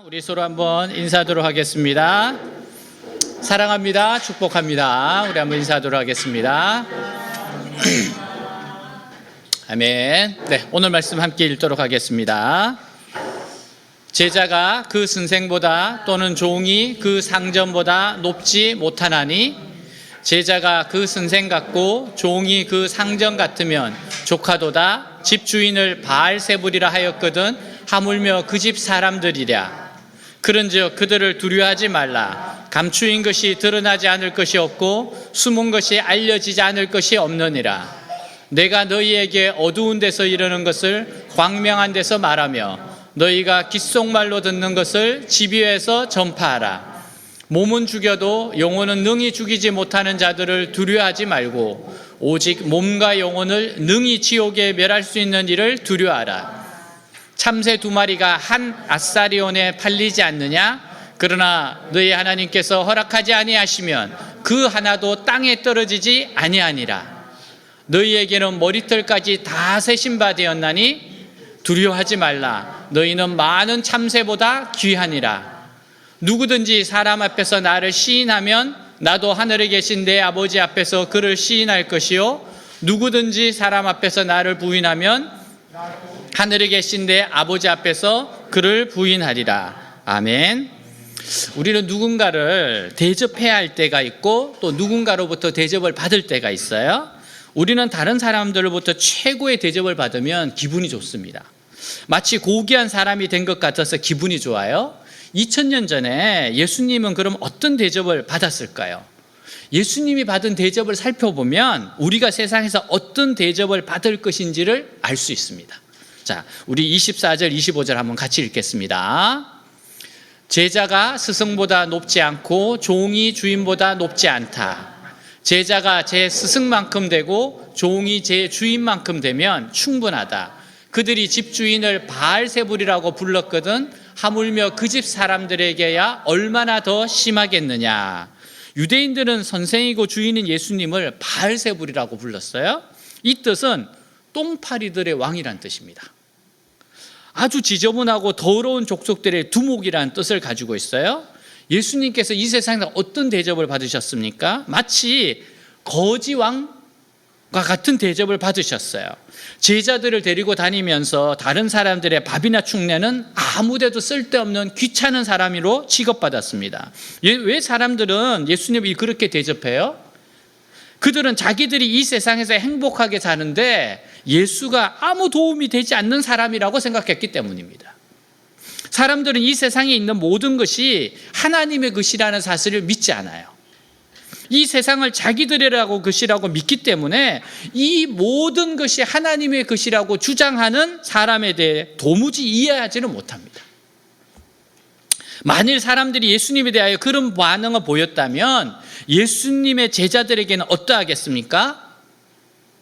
우리 서로 한번 인사하도록 하겠습니다. 사랑합니다. 축복합니다. 우리 한번 인사하도록 하겠습니다. 아멘. 네, 오늘 말씀 함께 읽도록 하겠습니다. 제자가 그 선생보다 또는 종이 그 상전보다 높지 못하나니 제자가 그 선생 같고 종이 그 상전 같으면 조카도다. 집주인을 바알세불이라 하였거든 하물며 그 집 사람들이랴. 그런즉 그들을 두려워하지 말라. 감추인 것이 드러나지 않을 것이 없고 숨은 것이 알려지지 않을 것이 없느니라. 내가 너희에게 어두운 데서 이르는 것을 광명한 데서 말하며 너희가 귓속말로 듣는 것을 집 위에서 전파하라. 몸은 죽여도 영혼은 능히 죽이지 못하는 자들을 두려워하지 말고 오직 몸과 영혼을 능히 지옥에 멸할 수 있는 이를 두려워하라. 참새 2마리가 한 아사리온에 팔리지 않느냐? 그러나 너희 하나님께서 허락하지 아니하시면 그 하나도 땅에 떨어지지 아니하니라. 너희에게는 머리털까지 다 세신 바 되었나니 두려워하지 말라. 너희는 많은 참새보다 귀하니라. 누구든지 사람 앞에서 나를 시인하면 나도 하늘에 계신 내 아버지 앞에서 그를 시인할 것이요 누구든지 사람 앞에서 나를 부인하면 하늘에 계신 내 아버지 앞에서 그를 부인하리라. 아멘. 우리는 누군가를 대접해야 할 때가 있고 또 누군가로부터 대접을 받을 때가 있어요. 우리는 다른 사람들로부터 최고의 대접을 받으면 기분이 좋습니다. 마치 고귀한 사람이 된 것 같아서 기분이 좋아요. 2000년 전에 예수님은 그럼 어떤 대접을 받았을까요? 예수님이 받은 대접을 살펴보면 우리가 세상에서 어떤 대접을 받을 것인지를 알 수 있습니다. 자, 우리 24절, 25절 한번 같이 읽겠습니다. 제자가 스승보다 높지 않고 종이 주인보다 높지 않다. 제자가 제 스승만큼 되고 종이 제 주인만큼 되면 충분하다. 그들이 집주인을 바알세불이라고 불렀거든 하물며 그 집 사람들에게야 얼마나 더 심하겠느냐. 유대인들은 선생이고 주인인 예수님을 바알세불이라고 불렀어요. 이 뜻은 똥파리들의 왕이란 뜻입니다. 아주 지저분하고 더러운 족속들의 두목이라는 뜻을 가지고 있어요. 예수님께서 이 세상에서 어떤 대접을 받으셨습니까? 마치 거지왕과 같은 대접을 받으셨어요. 제자들을 데리고 다니면서 다른 사람들의 밥이나 축내는 아무데도 쓸데없는 귀찮은 사람으로 취급받았습니다. 왜 사람들은 예수님을 그렇게 대접해요? 그들은 자기들이 이 세상에서 행복하게 사는데 예수가 아무 도움이 되지 않는 사람이라고 생각했기 때문입니다. 사람들은 이 세상에 있는 모든 것이 하나님의 것이라는 사실을 믿지 않아요. 이 세상을 자기들이라고 것이라고 믿기 때문에 이 모든 것이 하나님의 것이라고 주장하는 사람에 대해 도무지 이해하지는 못합니다. 만일 사람들이 예수님에 대하여 그런 반응을 보였다면 예수님의 제자들에게는 어떠하겠습니까?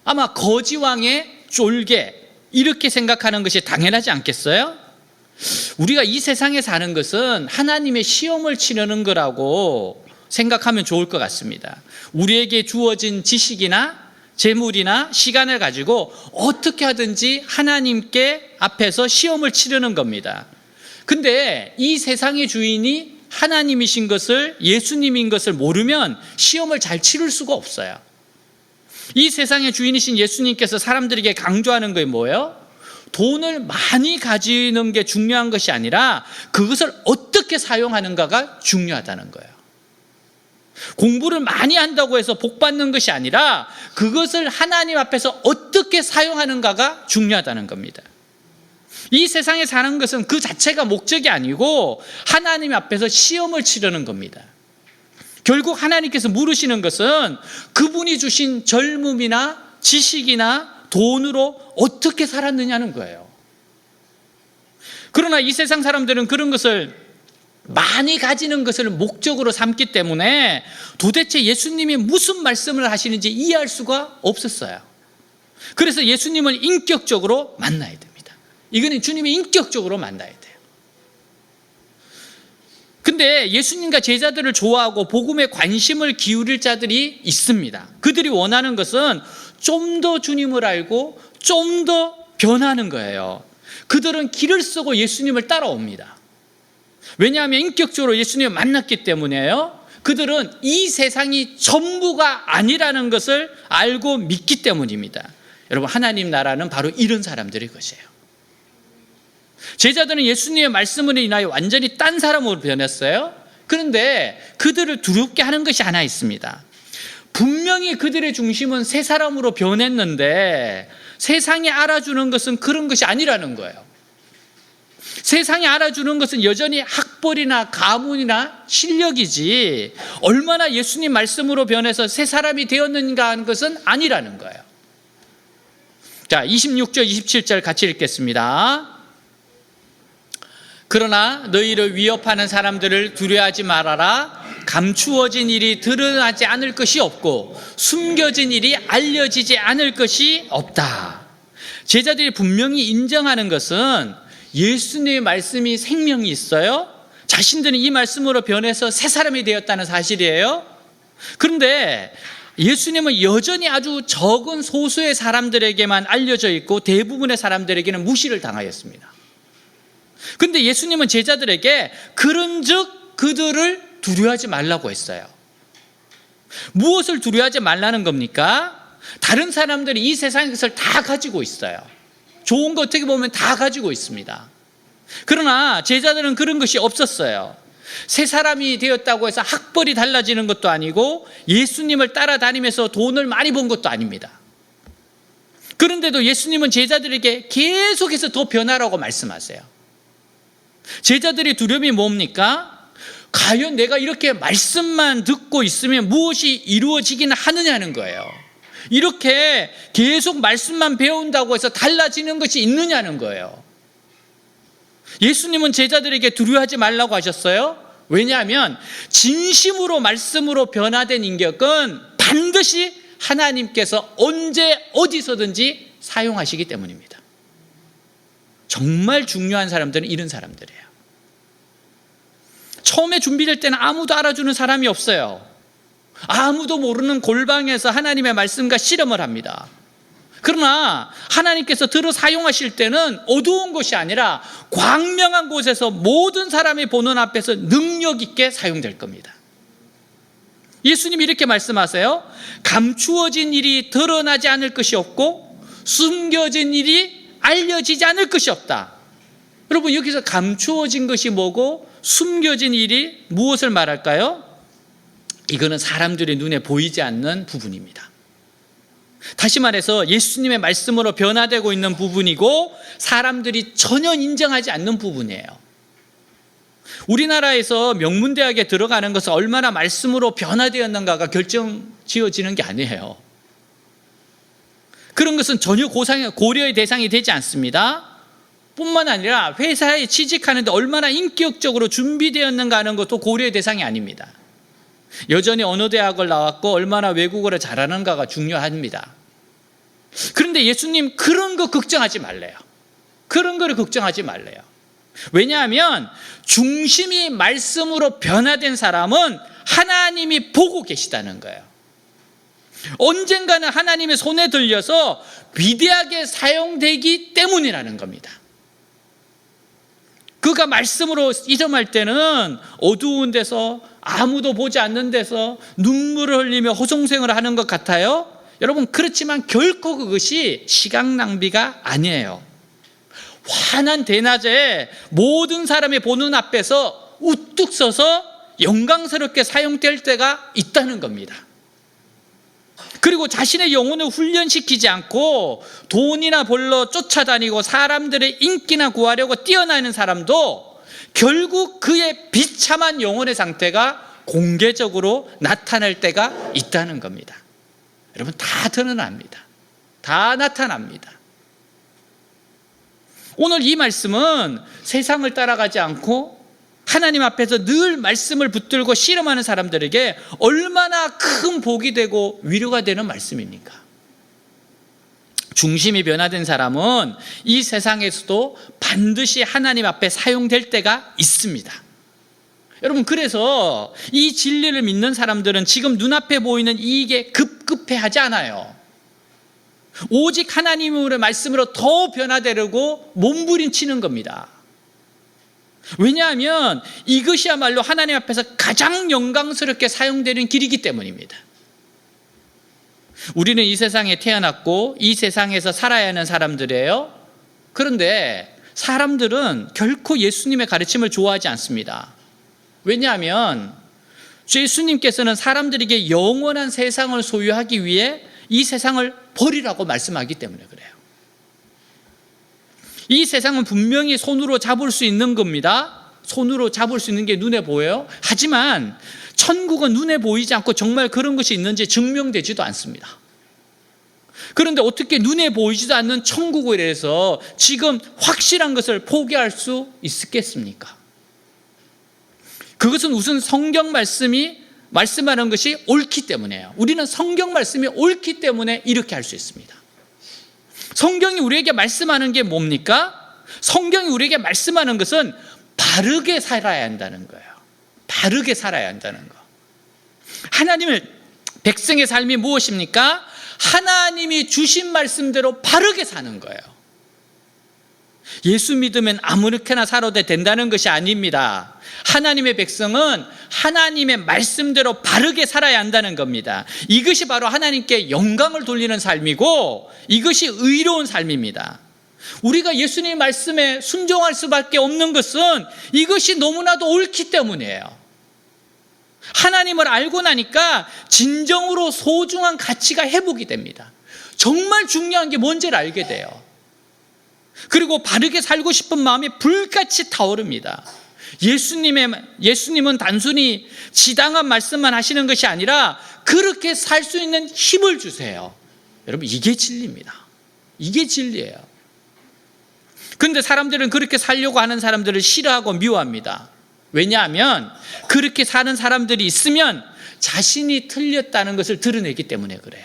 아마 거지왕의 쫄개 이렇게 생각하는 것이 당연하지 않겠어요? 우리가 이 세상에 사는 것은 하나님의 시험을 치르는 거라고 생각하면 좋을 것 같습니다. 우리에게 주어진 지식이나 재물이나 시간을 가지고 어떻게 하든지 하나님께 앞에서 시험을 치르는 겁니다. 근데 이 세상의 주인이 하나님이신 것을, 예수님인 것을 모르면 시험을 잘 치를 수가 없어요. 이 세상의 주인이신 예수님께서 사람들에게 강조하는 게 뭐예요? 돈을 많이 가지는 게 중요한 것이 아니라 그것을 어떻게 사용하는가가 중요하다는 거예요. 공부를 많이 한다고 해서 복 받는 것이 아니라 그것을 하나님 앞에서 어떻게 사용하는가가 중요하다는 겁니다. 이 세상에 사는 것은 그 자체가 목적이 아니고 하나님 앞에서 시험을 치르는 겁니다. 결국 하나님께서 물으시는 것은 그분이 주신 젊음이나 지식이나 돈으로 어떻게 살았느냐는 거예요. 그러나 이 세상 사람들은 그런 것을 많이 가지는 것을 목적으로 삼기 때문에 도대체 예수님이 무슨 말씀을 하시는지 이해할 수가 없었어요. 그래서 예수님을 인격적으로 만나야 됩니다. 이거는 주님이 인격적으로 만나야 돼요. 근데 예수님과 제자들을 좋아하고 복음에 관심을 기울일 자들이 있습니다. 그들이 원하는 것은 좀 더 주님을 알고 좀 더 변하는 거예요. 그들은 길을 쓰고 예수님을 따라옵니다. 왜냐하면 인격적으로 예수님을 만났기 때문에요. 그들은 이 세상이 전부가 아니라는 것을 알고 믿기 때문입니다. 여러분, 하나님 나라는 바로 이런 사람들의 것이에요. 제자들은 예수님의 말씀으로 인하여 완전히 딴 사람으로 변했어요. 그런데 그들을 두렵게 하는 것이 하나 있습니다. 분명히 그들의 중심은 새 사람으로 변했는데 세상이 알아주는 것은 그런 것이 아니라는 거예요. 세상이 알아주는 것은 여전히 학벌이나 가문이나 실력이지 얼마나 예수님 말씀으로 변해서 새 사람이 되었는가 하는 것은 아니라는 거예요. 자, 26절 27절 같이 읽겠습니다. 그러나 너희를 위협하는 사람들을 두려워하지 말아라. 감추어진 일이 드러나지 않을 것이 없고 숨겨진 일이 알려지지 않을 것이 없다. 제자들이 분명히 인정하는 것은 예수님의 말씀이 생명이 있어요. 자신들은 이 말씀으로 변해서 새 사람이 되었다는 사실이에요. 그런데 예수님은 여전히 아주 적은 소수의 사람들에게만 알려져 있고 대부분의 사람들에게는 무시를 당하였습니다. 그런데 예수님은 제자들에게 그런즉 그들을 두려워하지 말라고 했어요. 무엇을 두려워하지 말라는 겁니까? 다른 사람들이 이 세상의 것을 다 가지고 있어요. 좋은 거 어떻게 보면 다 가지고 있습니다. 그러나 제자들은 그런 것이 없었어요. 새 사람이 되었다고 해서 학벌이 달라지는 것도 아니고 예수님을 따라다니면서 돈을 많이 번 것도 아닙니다. 그런데도 예수님은 제자들에게 계속해서 더 변하라고 말씀하세요. 제자들의 두려움이 뭡니까? 과연 내가 이렇게 말씀만 듣고 있으면 무엇이 이루어지긴 하느냐는 거예요. 이렇게 계속 말씀만 배운다고 해서 달라지는 것이 있느냐는 거예요. 예수님은 제자들에게 두려워하지 말라고 하셨어요. 왜냐하면 진심으로 말씀으로 변화된 인격은 반드시 하나님께서 언제 어디서든지 사용하시기 때문입니다. 정말 중요한 사람들은 이런 사람들이에요. 처음에 준비될 때는 아무도 알아주는 사람이 없어요. 아무도 모르는 골방에서 하나님의 말씀과 실험을 합니다. 그러나 하나님께서 들어 사용하실 때는 어두운 곳이 아니라 광명한 곳에서 모든 사람이 보는 앞에서 능력 있게 사용될 겁니다. 예수님이 이렇게 말씀하세요. 감추어진 일이 드러나지 않을 것이 없고 숨겨진 일이 알려지지 않을 것이 없다. 여러분, 여기서 감추어진 것이 뭐고 숨겨진 일이 무엇을 말할까요? 이거는 사람들의 눈에 보이지 않는 부분입니다. 다시 말해서 예수님의 말씀으로 변화되고 있는 부분이고 사람들이 전혀 인정하지 않는 부분이에요. 우리나라에서 명문대학에 들어가는 것은 얼마나 말씀으로 변화되었는가가 결정지어지는 게 아니에요. 그런 것은 전혀 고려의 대상이 되지 않습니다. 뿐만 아니라 회사에 취직하는데 얼마나 인격적으로 준비되었는가 하는 것도 고려의 대상이 아닙니다. 여전히 어느 대학을 나왔고 얼마나 외국어를 잘하는가가 중요합니다. 그런데 예수님 그런 거 걱정하지 말래요. 그런 거를 걱정하지 말래요. 왜냐하면 중심이 말씀으로 변화된 사람은 하나님이 보고 계시다는 거예요. 언젠가는 하나님의 손에 들려서 위대하게 사용되기 때문이라는 겁니다. 그가 말씀으로 이름할 때는 어두운 데서 아무도 보지 않는 데서 눈물을 흘리며 호송생을 하는 것 같아요. 여러분, 그렇지만 결코 그것이 시간 낭비가 아니에요. 환한 대낮에 모든 사람이 보는 앞에서 우뚝 서서 영광스럽게 사용될 때가 있다는 겁니다. 그리고 자신의 영혼을 훈련시키지 않고 돈이나 벌러 쫓아다니고 사람들의 인기나 구하려고 뛰어나는 사람도 결국 그의 비참한 영혼의 상태가 공개적으로 나타날 때가 있다는 겁니다. 여러분, 다 드러납니다. 다 나타납니다. 오늘 이 말씀은 세상을 따라가지 않고 하나님 앞에서 늘 말씀을 붙들고 실험하는 사람들에게 얼마나 큰 복이 되고 위로가 되는 말씀입니까? 중심이 변화된 사람은 이 세상에서도 반드시 하나님 앞에 사용될 때가 있습니다. 여러분, 그래서 이 진리를 믿는 사람들은 지금 눈앞에 보이는 이익에 급급해하지 않아요. 오직 하나님의 말씀으로 더 변화되려고 몸부림치는 겁니다. 왜냐하면 이것이야말로 하나님 앞에서 가장 영광스럽게 사용되는 길이기 때문입니다. 우리는 이 세상에 태어났고 이 세상에서 살아야 하는 사람들이에요. 그런데 사람들은 결코 예수님의 가르침을 좋아하지 않습니다. 왜냐하면 예수님께서는 사람들에게 영원한 세상을 소유하기 위해 이 세상을 버리라고 말씀하기 때문에 그래요. 이 세상은 분명히 손으로 잡을 수 있는 겁니다. 손으로 잡을 수 있는 게 눈에 보여요. 하지만 천국은 눈에 보이지 않고 정말 그런 것이 있는지 증명되지도 않습니다. 그런데 어떻게 눈에 보이지도 않는 천국에 대해서 지금 확실한 것을 포기할 수 있겠습니까? 그것은 우선 성경 말씀이 말씀하는 것이 옳기 때문이에요. 우리는 성경 말씀이 옳기 때문에 이렇게 할 수 있습니다. 성경이 우리에게 말씀하는 게 뭡니까? 성경이 우리에게 말씀하는 것은 바르게 살아야 한다는 거예요. 바르게 살아야 한다는 거. 하나님의 백성의 삶이 무엇입니까? 하나님이 주신 말씀대로 바르게 사는 거예요. 예수 믿으면 아무렇게나 살아도 된다는 것이 아닙니다. 하나님의 백성은 하나님의 말씀대로 바르게 살아야 한다는 겁니다. 이것이 바로 하나님께 영광을 돌리는 삶이고 이것이 의로운 삶입니다. 우리가 예수님의 말씀에 순종할 수밖에 없는 것은 이것이 너무나도 옳기 때문이에요. 하나님을 알고 나니까 진정으로 소중한 가치가 회복이 됩니다. 정말 중요한 게 뭔지를 알게 돼요. 그리고 바르게 살고 싶은 마음이 불같이 타오릅니다. 예수님은 단순히 지당한 말씀만 하시는 것이 아니라 그렇게 살 수 있는 힘을 주세요. 여러분, 이게 진리입니다. 이게 진리예요. 그런데 사람들은 그렇게 살려고 하는 사람들을 싫어하고 미워합니다. 왜냐하면 그렇게 사는 사람들이 있으면 자신이 틀렸다는 것을 드러내기 때문에 그래요.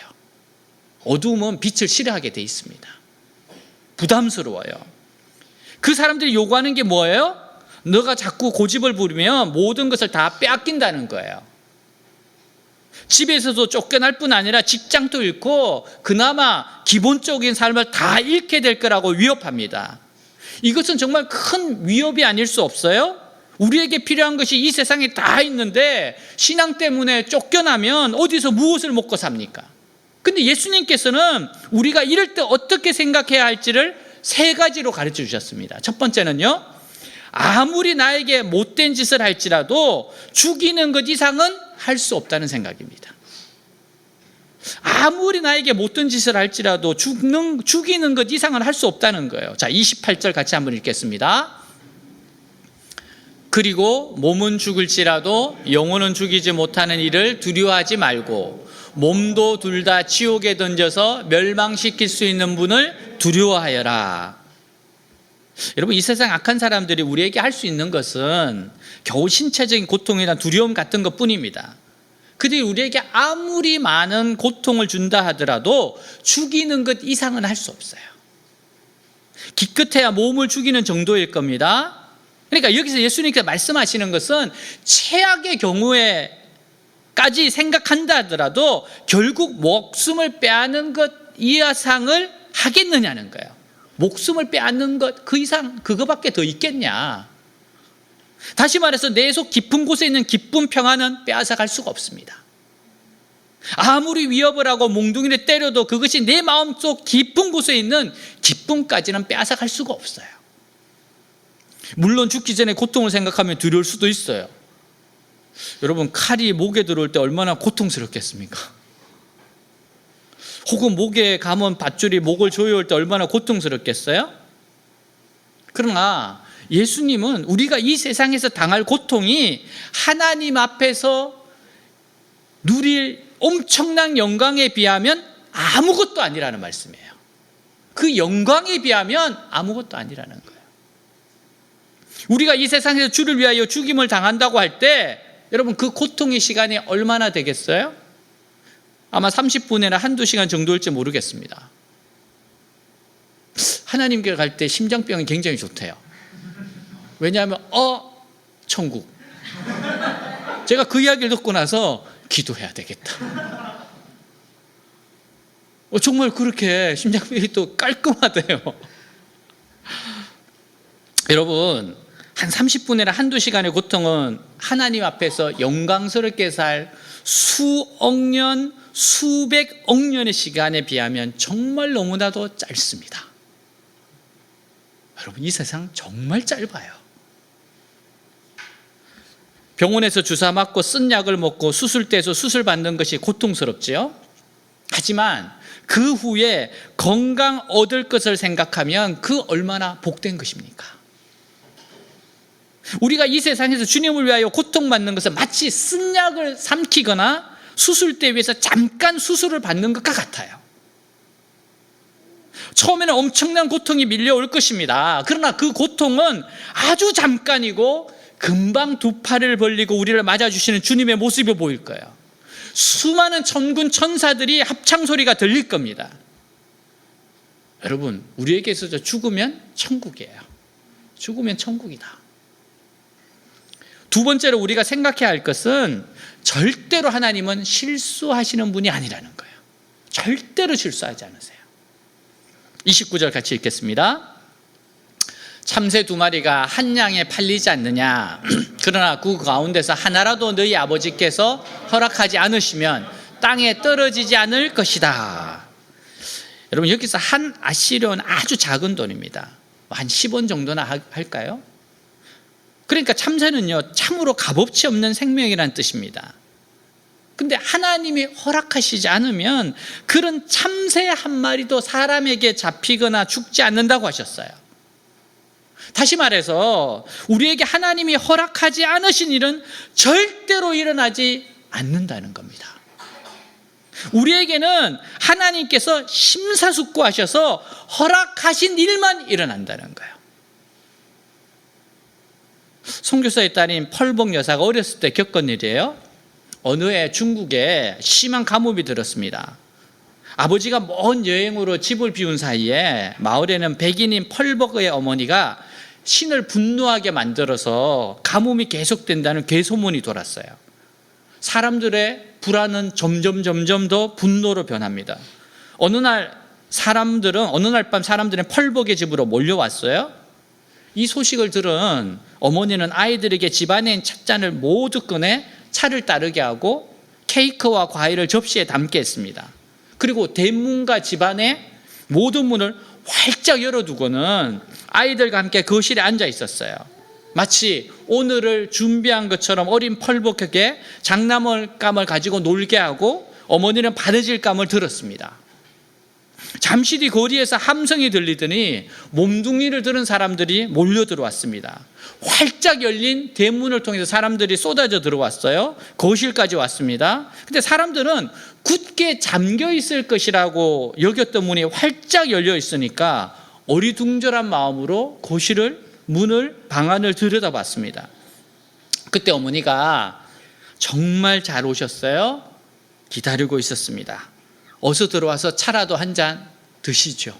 어두움은 빛을 싫어하게 돼 있습니다. 부담스러워요. 그 사람들이 요구하는 게 뭐예요? 너가 자꾸 고집을 부리면 모든 것을 다 빼앗긴다는 거예요. 집에서도 쫓겨날 뿐 아니라 직장도 잃고 그나마 기본적인 삶을 다 잃게 될 거라고 위협합니다. 이것은 정말 큰 위협이 아닐 수 없어요? 우리에게 필요한 것이 이 세상에 다 있는데 신앙 때문에 쫓겨나면 어디서 무엇을 먹고 삽니까? 근데 예수님께서는 우리가 이럴 때 어떻게 생각해야 할지를 세 가지로 가르쳐 주셨습니다. 첫 번째는요, 아무리 나에게 못된 짓을 할지라도 죽이는 것 이상은 할 수 없다는 생각입니다. 아무리 나에게 못된 짓을 할지라도 죽이는 것 이상은 할 수 없다는 거예요. 자, 28절 같이 한번 읽겠습니다. 그리고 몸은 죽을지라도 영혼은 죽이지 못하는 일을 두려워하지 말고 몸도 둘 다 지옥에 던져서 멸망시킬 수 있는 분을 두려워하여라. 여러분, 이 세상 악한 사람들이 우리에게 할 수 있는 것은 겨우 신체적인 고통이나 두려움 같은 것 뿐입니다. 그들이 우리에게 아무리 많은 고통을 준다 하더라도 죽이는 것 이상은 할 수 없어요. 기껏해야 몸을 죽이는 정도일 겁니다. 그러니까 여기서 예수님께서 말씀하시는 것은 최악의 경우에까지 생각한다 하더라도 결국 목숨을 빼앗는 것 이상을 하겠느냐는 거예요. 목숨을 빼앗는 것 그 이상 그거밖에 더 있겠냐. 다시 말해서 내 속 깊은 곳에 있는 기쁨 평안은 빼앗아 갈 수가 없습니다. 아무리 위협을 하고 몽둥이를 때려도 그것이 내 마음속 깊은 곳에 있는 기쁨까지는 빼앗아 갈 수가 없어요. 물론 죽기 전에 고통을 생각하면 두려울 수도 있어요. 여러분, 칼이 목에 들어올 때 얼마나 고통스럽겠습니까? 혹은 목에 감은 밧줄이 목을 조여올 때 얼마나 고통스럽겠어요? 그러나 예수님은 우리가 이 세상에서 당할 고통이 하나님 앞에서 누릴 엄청난 영광에 비하면 아무것도 아니라는 말씀이에요. 그 영광에 비하면 아무것도 아니라는 거예요. 우리가 이 세상에서 주를 위하여 죽임을 당한다고 할 때 여러분, 그 고통의 시간이 얼마나 되겠어요? 아마 30분이나 한두 시간 정도일지 모르겠습니다. 하나님께 갈 때 심장병이 굉장히 좋대요. 왜냐하면 천국. 제가 그 이야기를 듣고 나서 기도해야 되겠다. 정말 그렇게 심장병이 또 깔끔하대요. 여러분, 한 30분이나 한두 시간의 고통은 하나님 앞에서 영광스럽게 살 수억 년, 수백억 년의 시간에 비하면 정말 너무나도 짧습니다. 여러분, 이 세상 정말 짧아요. 병원에서 주사 맞고 쓴 약을 먹고 수술대에서 수술 받는 것이 고통스럽지요. 하지만 그 후에 건강 얻을 것을 생각하면 그 얼마나 복된 것입니까? 우리가 이 세상에서 주님을 위하여 고통받는 것은 마치 쓴 약을 삼키거나 수술대 위에서 잠깐 수술을 받는 것과 같아요. 처음에는 엄청난 고통이 밀려올 것입니다. 그러나 그 고통은 아주 잠깐이고 금방 두 팔을 벌리고 우리를 맞아주시는 주님의 모습이 보일 거예요. 수많은 천군 천사들이 합창소리가 들릴 겁니다. 여러분, 우리에게 있어서 죽으면 천국이에요. 죽으면 천국이다. 두 번째로 우리가 생각해야 할 것은 절대로 하나님은 실수하시는 분이 아니라는 거예요. 절대로 실수하지 않으세요. 29절 같이 읽겠습니다. 참새 두 마리가 한 양에 팔리지 않느냐. 그러나 그 가운데서 하나라도 너희 아버지께서 허락하지 않으시면 땅에 떨어지지 않을 것이다. 여러분, 여기서 한 아시려는 아주 작은 돈입니다. 한 10원 정도나 할까요? 그러니까 참새는요, 참으로 값어치 없는 생명이라는 뜻입니다. 근데 하나님이 허락하시지 않으면 그런 참새 한 마리도 사람에게 잡히거나 죽지 않는다고 하셨어요. 다시 말해서 우리에게 하나님이 허락하지 않으신 일은 절대로 일어나지 않는다는 겁니다. 우리에게는 하나님께서 심사숙고하셔서 허락하신 일만 일어난다는 거예요. 선교사의 딸인 펄복 여사가 어렸을 때 겪은 일이에요. 어느 해 중국에 심한 가뭄이 들었습니다. 아버지가 먼 여행으로 집을 비운 사이에 마을에는 백인인 펄복의 어머니가 신을 분노하게 만들어서 가뭄이 계속된다는 괴소문이 돌았어요. 사람들의 불안은 점점 더 분노로 변합니다. 어느 날 밤 사람들은 펄복의 집으로 몰려왔어요. 이 소식을 들은 어머니는 아이들에게 집안에 있는 찻잔을 모두 꺼내 차를 따르게 하고 케이크와 과일을 접시에 담게 했습니다. 그리고 대문과 집안의 모든 문을 활짝 열어두고는 아이들과 함께 거실에 앉아 있었어요. 마치 오늘을 준비한 것처럼 어린 펄복에게 장난감을 가지고 놀게 하고 어머니는 바느질감을 들었습니다. 잠시 뒤 거리에서 함성이 들리더니 몸뚱이를 들은 사람들이 몰려 들어왔습니다. 활짝 열린 대문을 통해서 사람들이 쏟아져 들어왔어요. 거실까지 왔습니다. 근데 사람들은 굳게 잠겨 있을 것이라고 여겼던 문이 활짝 열려 있으니까 어리둥절한 마음으로 방 안을 들여다봤습니다. 그때 어머니가 정말 잘 오셨어요. 기다리고 있었습니다. 어서 들어와서 차라도 한 잔 드시죠.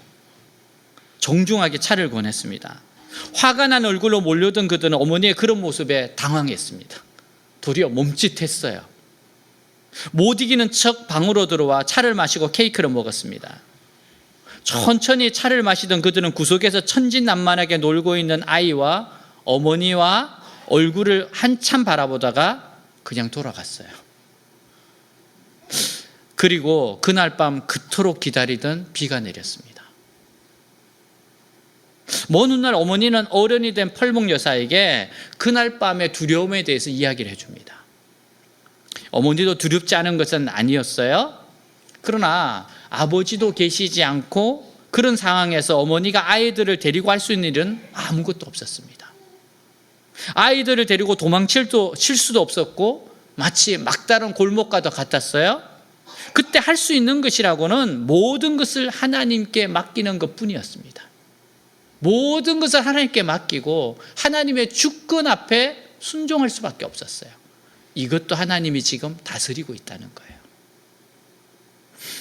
정중하게 차를 권했습니다. 화가 난 얼굴로 몰려든 그들은 어머니의 그런 모습에 당황했습니다. 도리어 몸짓했어요. 못 이기는 척 방으로 들어와 차를 마시고 케이크를 먹었습니다. 천천히 차를 마시던 그들은 구석에서 천진난만하게 놀고 있는 아이와 어머니와 얼굴을 한참 바라보다가 그냥 돌아갔어요. 그리고 그날 밤 그토록 기다리던 비가 내렸습니다. 먼 훗날 어머니는 어른이 된 펄복 여사에게 그날 밤의 두려움에 대해서 이야기를 해줍니다. 어머니도 두렵지 않은 것은 아니었어요. 그러나 아버지도 계시지 않고 그런 상황에서 어머니가 아이들을 데리고 할 수 있는 일은 아무것도 없었습니다. 아이들을 데리고 도망칠 수도 없었고 마치 막다른 골목과도 같았어요. 그때 할 수 있는 것이라고는 모든 것을 하나님께 맡기는 것뿐이었습니다. 모든 것을 하나님께 맡기고 하나님의 주권 앞에 순종할 수밖에 없었어요. 이것도 하나님이 지금 다스리고 있다는 거예요.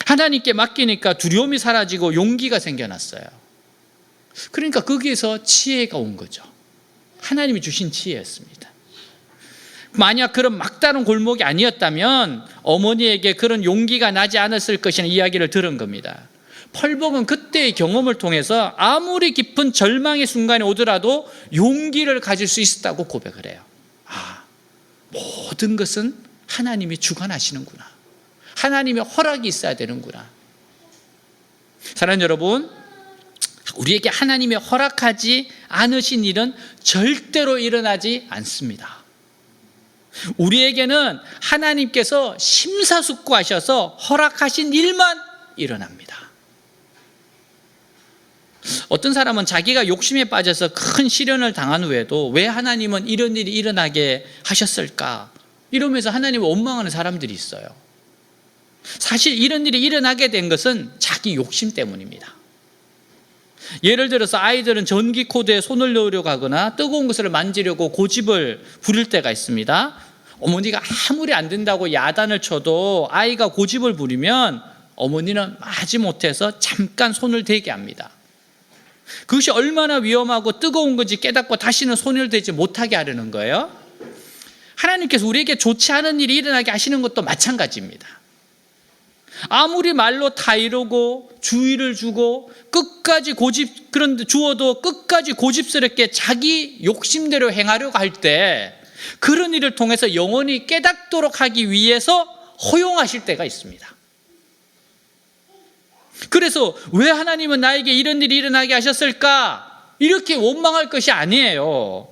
하나님께 맡기니까 두려움이 사라지고 용기가 생겨났어요. 그러니까 거기에서 지혜가 온 거죠. 하나님이 주신 지혜였습니다. 만약 그런 막다른 골목이 아니었다면 어머니에게 그런 용기가 나지 않았을 것이라는 이야기를 들은 겁니다. 펄벅은 그때의 경험을 통해서 아무리 깊은 절망의 순간이 오더라도 용기를 가질 수 있었다고 고백을 해요. 모든 것은 하나님이 주관하시는구나. 하나님의 허락이 있어야 되는구나. 사랑하는 여러분, 우리에게 하나님이 허락하지 않으신 일은 절대로 일어나지 않습니다. 우리에게는 하나님께서 심사숙고하셔서 허락하신 일만 일어납니다. 어떤 사람은 자기가 욕심에 빠져서 큰 시련을 당한 후에도 왜 하나님은 이런 일이 일어나게 하셨을까? 이러면서 하나님을 원망하는 사람들이 있어요. 사실 이런 일이 일어나게 된 것은 자기 욕심 때문입니다. 예를 들어서 아이들은 전기 코드에 손을 넣으려고 하거나 뜨거운 것을 만지려고 고집을 부릴 때가 있습니다. 어머니가 아무리 안 된다고 야단을 쳐도 아이가 고집을 부리면 어머니는 마지못해서 잠깐 손을 대게 합니다. 그것이 얼마나 위험하고 뜨거운 건지 깨닫고 다시는 손을 대지 못하게 하려는 거예요. 하나님께서 우리에게 좋지 않은 일이 일어나게 하시는 것도 마찬가지입니다. 아무리 말로 다 이루고 주의를 주고 끝까지 그런데 주어도 끝까지 고집스럽게 자기 욕심대로 행하려고 할 때 그런 일을 통해서 영원히 깨닫도록 하기 위해서 허용하실 때가 있습니다. 그래서 왜 하나님은 나에게 이런 일이 일어나게 하셨을까? 이렇게 원망할 것이 아니에요.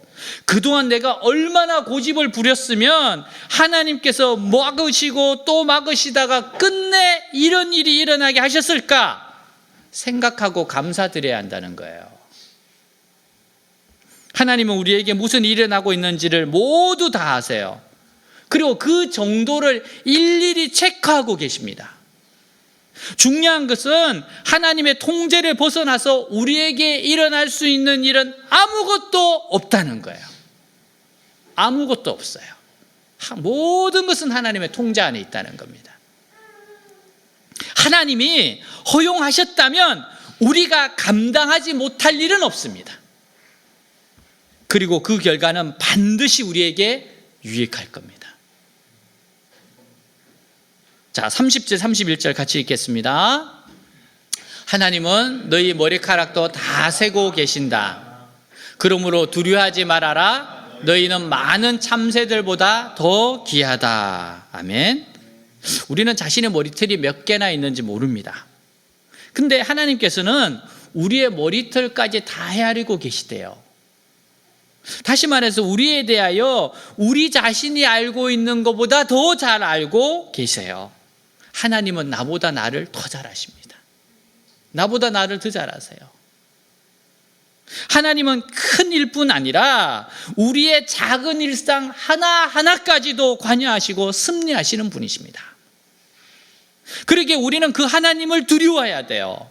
그동안 내가 얼마나 고집을 부렸으면 하나님께서 막으시고 또 막으시다가 끝내 이런 일이 일어나게 하셨을까 생각하고 감사드려야 한다는 거예요. 하나님은 우리에게 무슨 일이 일어나고 있는지를 모두 다 아세요. 그리고 그 정도를 일일이 체크하고 계십니다. 중요한 것은 하나님의 통제를 벗어나서 우리에게 일어날 수 있는 일은 아무것도 없다는 거예요. 아무것도 없어요. 모든 것은 하나님의 통제 안에 있다는 겁니다. 하나님이 허용하셨다면 우리가 감당하지 못할 일은 없습니다. 그리고 그 결과는 반드시 우리에게 유익할 겁니다. 자, 30절 31절 같이 읽겠습니다. 하나님은 너희 머리카락도 다 세고 계신다. 그러므로 두려워하지 말아라. 너희는 많은 참새들보다 더 귀하다. 아멘. 우리는 자신의 머리털이 몇 개나 있는지 모릅니다. 근데 하나님께서는 우리의 머리털까지 다 헤아리고 계시대요. 다시 말해서 우리에 대하여 우리 자신이 알고 있는 것보다 더 잘 알고 계세요. 하나님은 나보다 나를 더 잘 아십니다. 나보다 나를 더 잘 아세요. 하나님은 큰 일뿐 아니라 우리의 작은 일상 하나하나까지도 관여하시고 섭리하시는 분이십니다. 그러기에 우리는 그 하나님을 두려워해야 돼요.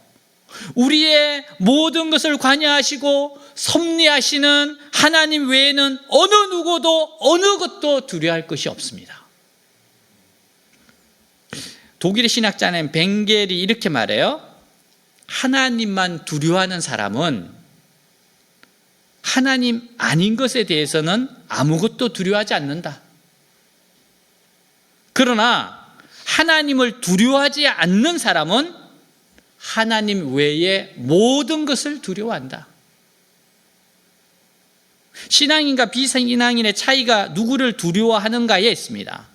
우리의 모든 것을 관여하시고 섭리하시는 하나님 외에는 어느 누구도 어느 것도 두려워할 것이 없습니다. 독일의 신학자는 벵겔이 이렇게 말해요. 하나님만 두려워하는 사람은 하나님 아닌 것에 대해서는 아무것도 두려워하지 않는다. 그러나 하나님을 두려워하지 않는 사람은 하나님 외의 모든 것을 두려워한다. 신앙인과 비신앙인의 차이가 누구를 두려워하는가에 있습니다.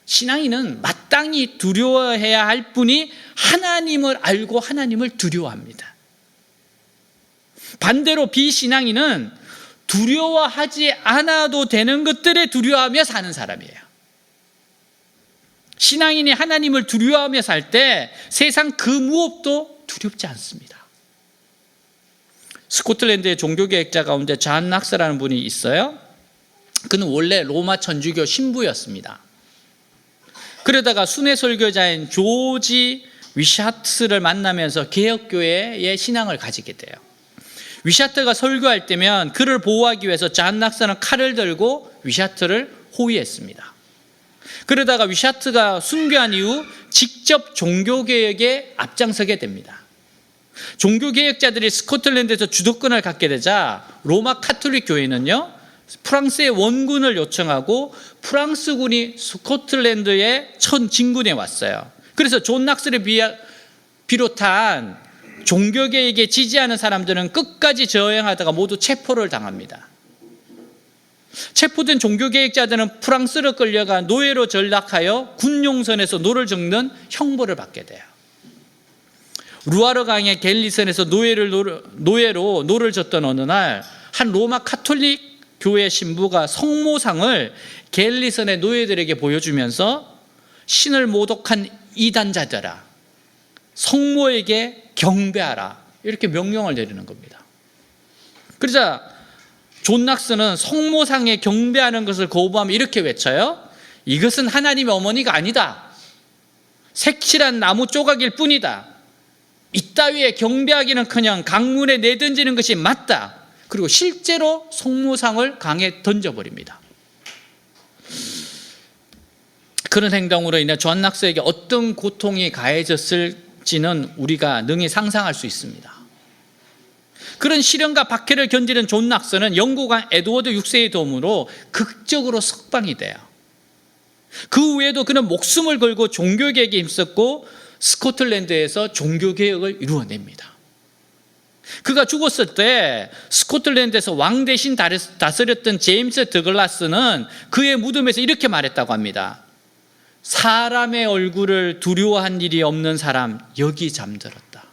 신앙인은 마땅히 두려워해야 할 분이 하나님을 알고 하나님을 두려워합니다. 반대로 비신앙인은 두려워하지 않아도 되는 것들에 두려워하며 사는 사람이에요. 신앙인이 하나님을 두려워하며 살 때 세상 그 무엇도 두렵지 않습니다. 스코틀랜드의 종교개혁자 가운데 존 낙스라는 분이 있어요. 그는 원래 로마 천주교 신부였습니다. 그러다가 순회 설교자인 조지 위샤트를 만나면서 개혁교회의 신앙을 가지게 돼요. 위샤트가 설교할 때면 그를 보호하기 위해서 존 낙스는 칼을 들고 위샤트를 호위했습니다. 그러다가 위샤트가 순교한 이후 직접 종교개혁에 앞장서게 됩니다. 종교개혁자들이 스코틀랜드에서 주도권을 갖게 되자 로마 카톨릭 교회는요, 프랑스의 원군을 요청하고 프랑스군이 스코틀랜드에 첫 진군해 왔어요. 그래서 존 낙스를 비롯한 종교계에게 지지하는 사람들은 끝까지 저항하다가 모두 체포를 당합니다. 체포된 종교개혁자들은 프랑스로 끌려가 노예로 전락하여 군용선에서 노를 젓는 형벌을 받게 돼요. 루아르 강의 갤리선에서 노예로 노를 젓던 어느 날 한 로마 카톨릭 교회 신부가 성모상을 갤리선의 노예들에게 보여주면서 신을 모독한 이단자들아, 성모에게 경배하라, 이렇게 명령을 내리는 겁니다. 그러자 존 낙스는 성모상에 경배하는 것을 거부하며 이렇게 외쳐요. 이것은 하나님의 어머니가 아니다. 색칠한 나무 조각일 뿐이다. 이따위에 경배하기는커녕 강문에 내던지는 것이 맞다. 그리고 실제로 성모상을 강에 던져버립니다. 그런 행동으로 인해 존 낙스에게 어떤 고통이 가해졌을지는 우리가 능히 상상할 수 있습니다. 그런 시련과 박해를 견디는 존 낙스는 영국왕 에드워드 6세의 도움으로 극적으로 석방이 돼요. 그 후에도 그는 목숨을 걸고 종교개혁에 힘썼고 스코틀랜드에서 종교개혁을 이루어냅니다. 그가 죽었을 때 스코틀랜드에서 왕 대신 다스렸던 제임스 더글라스는 그의 무덤에서 이렇게 말했다고 합니다. 사람의 얼굴을 두려워한 일이 없는 사람 여기 잠들었다.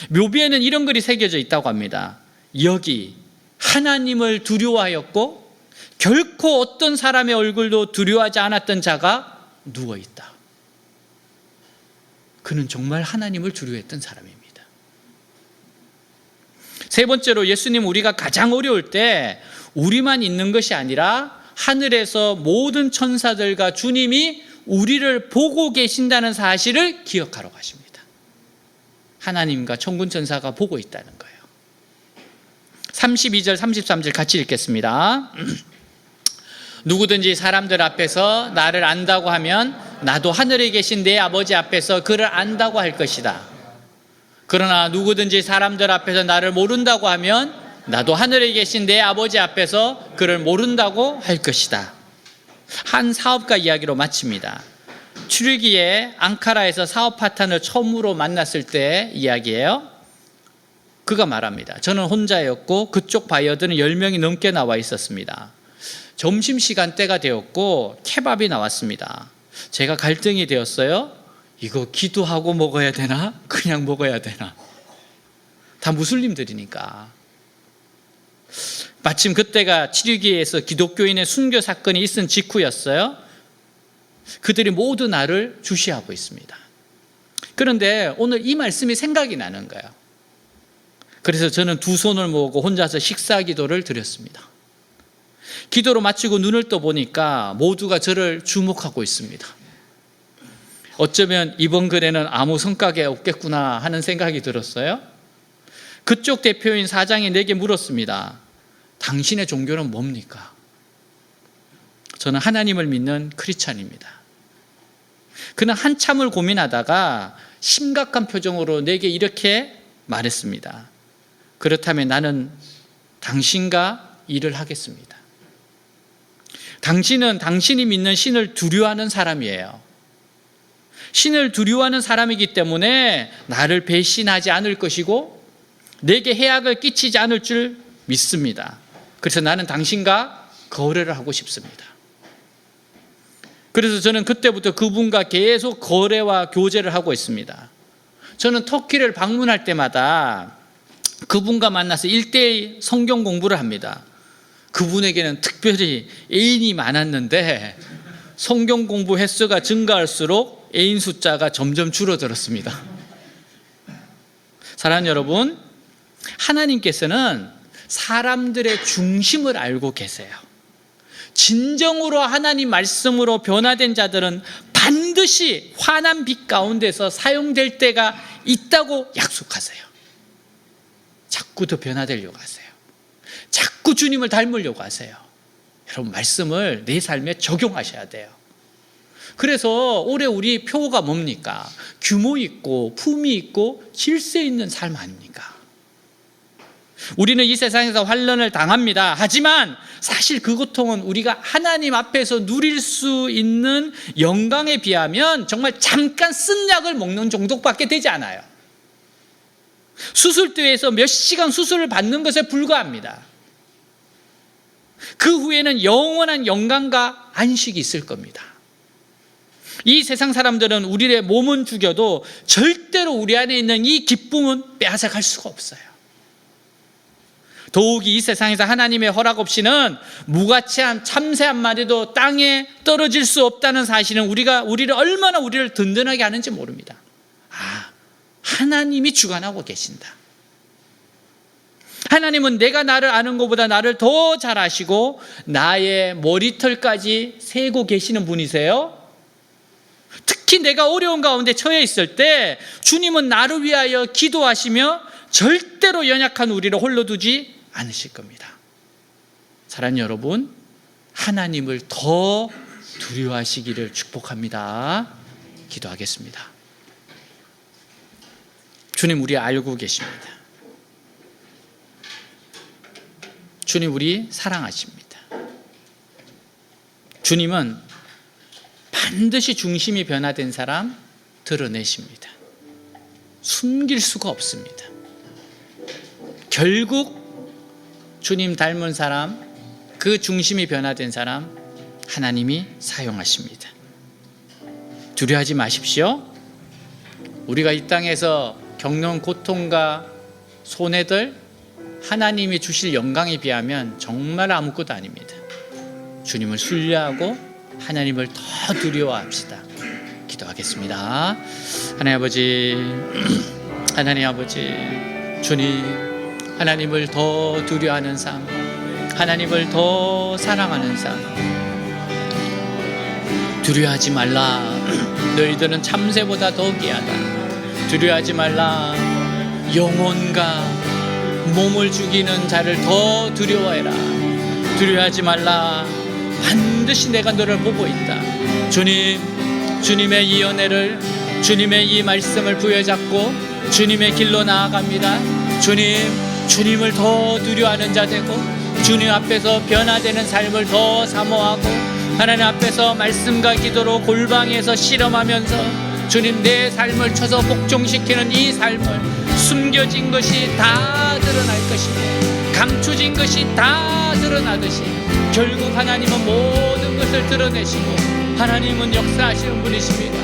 묘비에는 이런 글이 새겨져 있다고 합니다. 여기 하나님을 두려워하였고 결코 어떤 사람의 얼굴도 두려워하지 않았던 자가 누워있다. 그는 정말 하나님을 두려워했던 사람입니다. 세 번째로, 예수님 우리가 가장 어려울 때 우리만 있는 것이 아니라 하늘에서 모든 천사들과 주님이 우리를 보고 계신다는 사실을 기억하러 가십니다. 하나님과 천군 천사가 보고 있다는 거예요. 32절 33절 같이 읽겠습니다. 누구든지 사람들 앞에서 나를 안다고 하면 나도 하늘에 계신 내 아버지 앞에서 그를 안다고 할 것이다. 그러나 누구든지 사람들 앞에서 나를 모른다고 하면 나도 하늘에 계신 내 아버지 앞에서 그를 모른다고 할 것이다. 한 사업가 이야기로 마칩니다. 출애기에 앙카라에서 사업 파트너를 처음으로 만났을 때 이야기예요. 그가 말합니다. 저는 혼자였고 그쪽 바이어들은 10명이 넘게 나와 있었습니다. 점심시간 때가 되었고 케밥이 나왔습니다. 제가 갈등이 되었어요. 이거 기도하고 먹어야 되나? 그냥 먹어야 되나? 다 무슬림들이니까. 마침 그때가 7.2기에서 기독교인의 순교 사건이 있은 직후였어요. 그들이 모두 나를 주시하고 있습니다. 그런데 오늘 이 말씀이 생각이 나는 거예요. 그래서 저는 두 손을 모으고 혼자서 식사 기도를 드렸습니다. 기도로 마치고 눈을 떠보니까 모두가 저를 주목하고 있습니다. 어쩌면 이번 글에는 아무 성과가 없겠구나 하는 생각이 들었어요. 그쪽 대표인 사장이 내게 물었습니다. 당신의 종교는 뭡니까? 저는 하나님을 믿는 크리스찬입니다. 그는 한참을 고민하다가 심각한 표정으로 내게 이렇게 말했습니다. 그렇다면 나는 당신과 일을 하겠습니다. 당신은 당신이 믿는 신을 두려워하는 사람이에요. 신을 두려워하는 사람이기 때문에 나를 배신하지 않을 것이고 내게 해악을 끼치지 않을 줄 믿습니다. 그래서 나는 당신과 거래를 하고 싶습니다. 그래서 저는 그때부터 그분과 계속 거래와 교제를 하고 있습니다. 저는 터키를 방문할 때마다 그분과 만나서 1:1 성경 공부를 합니다. 그분에게는 특별히 애인이 많았는데 성경 공부 횟수가 증가할수록 애인 숫자가 점점 줄어들었습니다. 사랑하는 여러분, 하나님께서는 사람들의 중심을 알고 계세요. 진정으로 하나님 말씀으로 변화된 자들은 반드시 환한 빛 가운데서 사용될 때가 있다고 약속하세요. 자꾸 더 변화되려고 하세요. 자꾸 주님을 닮으려고 하세요. 여러분, 말씀을 내 삶에 적용하셔야 돼요. 그래서 올해 우리 표가 뭡니까? 규모 있고 품위 있고 질서 있는 삶 아닙니까? 우리는 이 세상에서 환난을 당합니다. 하지만 사실 그 고통은 우리가 하나님 앞에서 누릴 수 있는 영광에 비하면 정말 잠깐 쓴 약을 먹는 정도밖에 되지 않아요. 수술대에서 몇 시간 수술을 받는 것에 불과합니다. 그 후에는 영원한 영광과 안식이 있을 겁니다. 이 세상 사람들은 우리의 몸은 죽여도 절대로 우리 안에 있는 이 기쁨은 빼앗아갈 수가 없어요. 더욱이 이 세상에서 하나님의 허락 없이는 무가치한 참새 한 마리도 땅에 떨어질 수 없다는 사실은 우리를 얼마나 우리를 든든하게 하는지 모릅니다. 하나님이 주관하고 계신다. 하나님은 내가 나를 아는 것보다 나를 더 잘 아시고 나의 머리털까지 세고 계시는 분이세요. 특히 내가 어려운 가운데 처해 있을 때 주님은 나를 위하여 기도하시며 절대로 연약한 우리를 홀로 두지 않으실 겁니다. 사랑하는 여러분, 하나님을 더 두려워하시기를 축복합니다. 기도하겠습니다. 주님, 우리 알고 계십니다. 주님, 우리 사랑하십니다. 주님은 반드시 중심이 변화된 사람 드러내십니다. 숨길 수가 없습니다. 결국 주님 닮은 사람, 그 중심이 변화된 사람 하나님이 사용하십니다. 두려워하지 마십시오. 우리가 이 땅에서 겪는 고통과 손해들 하나님이 주실 영광에 비하면 정말 아무것도 아닙니다. 주님을 신뢰하고 하나님을 더 두려워합시다. 기도하겠습니다. 하나님 아버지, 하나님 아버지, 주님, 하나님을 더 두려워하는 삶, 하나님을 더 사랑하는 삶, 두려워하지 말라. 너희들은 참새보다 더 귀하다. 두려워하지 말라. 영혼과 몸을 죽이는 자를 더 두려워해라. 두려워하지 말라. 반드시 내가 너를 보고 있다. 주님, 주님의 이 은혜를, 주님의 이 말씀을 부여잡고 주님의 길로 나아갑니다. 주님, 주님을 더 두려워하는 자 되고 주님 앞에서 변화되는 삶을 더 사모하고 하나님 앞에서 말씀과 기도로 골방에서 실험하면서 주님, 내 삶을 쳐서 복종시키는 이 삶을 숨겨진 것이 다 드러날 것이고 감춰진 것이 다 드러나듯이 결국 하나님은 모든 것을 드러내시고 하나님은 역사하시는 분이십니다.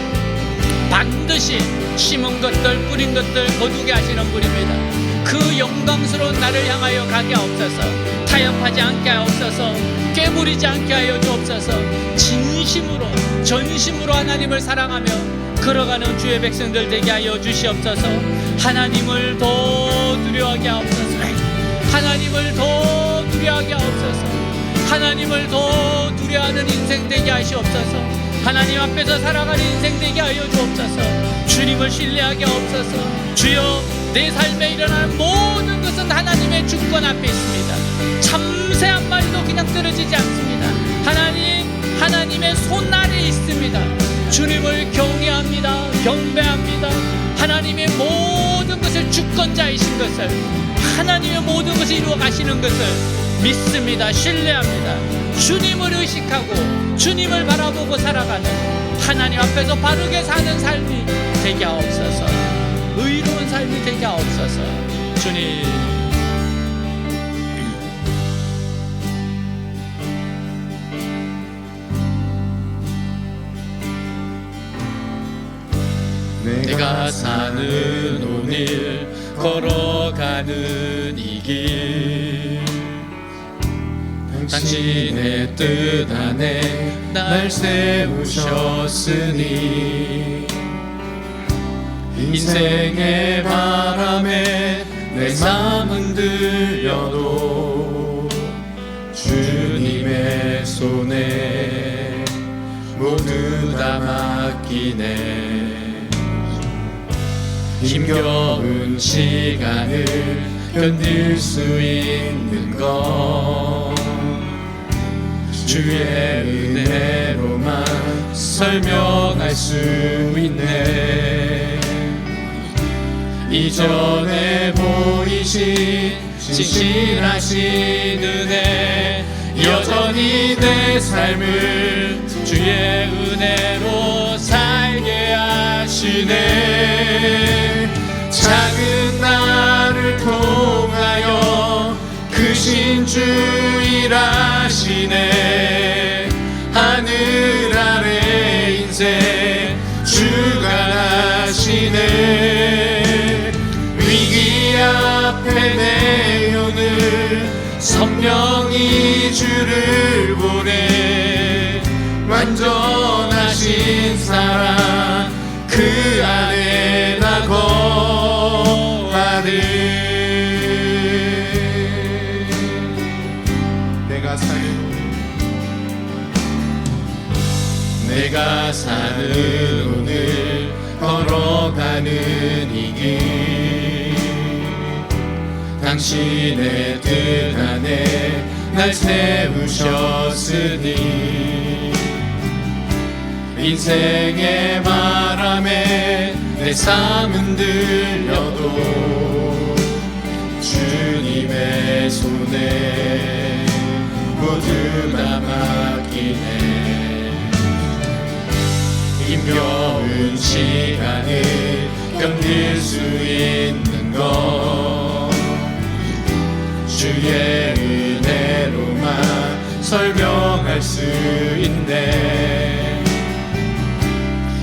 반드시 심은 것들 뿌린 것들 거두게 하시는 분입니다. 그 영광스러운 나를 향하여 가게 하옵소서. 타협하지 않게 하옵소서. 깨부리지 않게 하여 주옵소서. 진심으로 전심으로 하나님을 사랑하며 걸어가는 주의 백성들 되게 하여 주시옵소서. 하나님을 더 두려워하게 하옵소서. 하나님을 더 두려워하게 하옵소서. 하나님을 더 두려워하는 인생 되게 하시옵소서. 하나님 앞에서 살아가는 인생 되게 하여 주옵소서. 주님을 신뢰하게 하옵소서. 주여, 내 삶에 일어나는 모든 것은 하나님의 주권 앞에 있습니다. 참새 한 마리도 그냥 떨어지지 않습니다. 하나님의 손 아래에 있습니다. 주님을 경외합니다. 경배합니다. 하나님의 모든 것을 주권자이신 것을, 하나님의 모든 것을 이루어 가시는 것을 믿습니다. 신뢰합니다. 주님을 의식하고 주님을 바라보고 살아가는 하나님 앞에서 바르게 사는 삶이 되게 하옵소서. 의로운 삶이 되게 하옵소서. 주님, 내가 사는 오늘 걸어가는 이 길 당신의 뜻 안에 날 세우셨으니 인생의 바람에 내 마음은 들려도 주님의 손에 모두 다 맡기네. 힘겨운 시간을 견딜 수 있는 건 주의 은혜로만 설명할 수 있네. 이전에 보이신 진실하신 은혜 여전히 내 삶을 주의 은혜로 살게 하시네. 작은 나 주일하시네. 하늘 아래 인생 주관하시네. 위기 앞에 내 영을 선명히 주를 보내. 완전하신 사랑 그 안에 나 거하네. 내가 사는 오늘 걸어가는 이 길, 당신의 뜻 안에 날 세우셨으니 인생의 바람에 내 삶은 들려도 주님의 손에 모두 다 맡기네. 힘겨운 시간을 견딜 수 있는 것 주의 은혜로만 설명할 수 있네.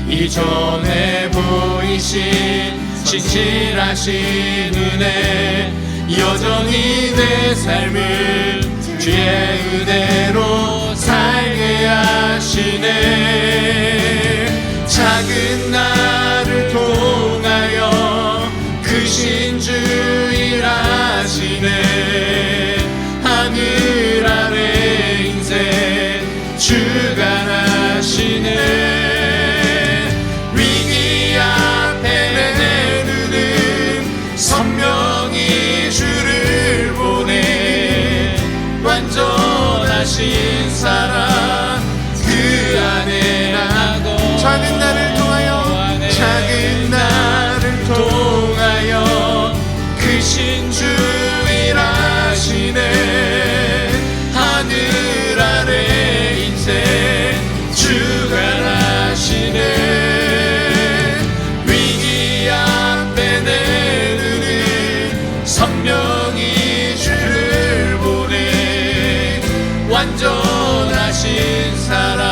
이전에 보이신 진실하신 은혜 여전히 내 삶을 주의 은혜로 살게 하시네. 작은 나를 통하여 크신 주 일하시네. 하늘 아래 인생 주관하시네. 위기 앞에 내 눈은 선명히 주를 보내. 완전하신 사랑 그 안에 나고 작은 나를 통하여 작은 나를 통하여 크신 주 일하시네. 하늘 아래 인생 주관하시네. 위기 앞에 내 눈은 선명히 주를 보내. 완전하신 사랑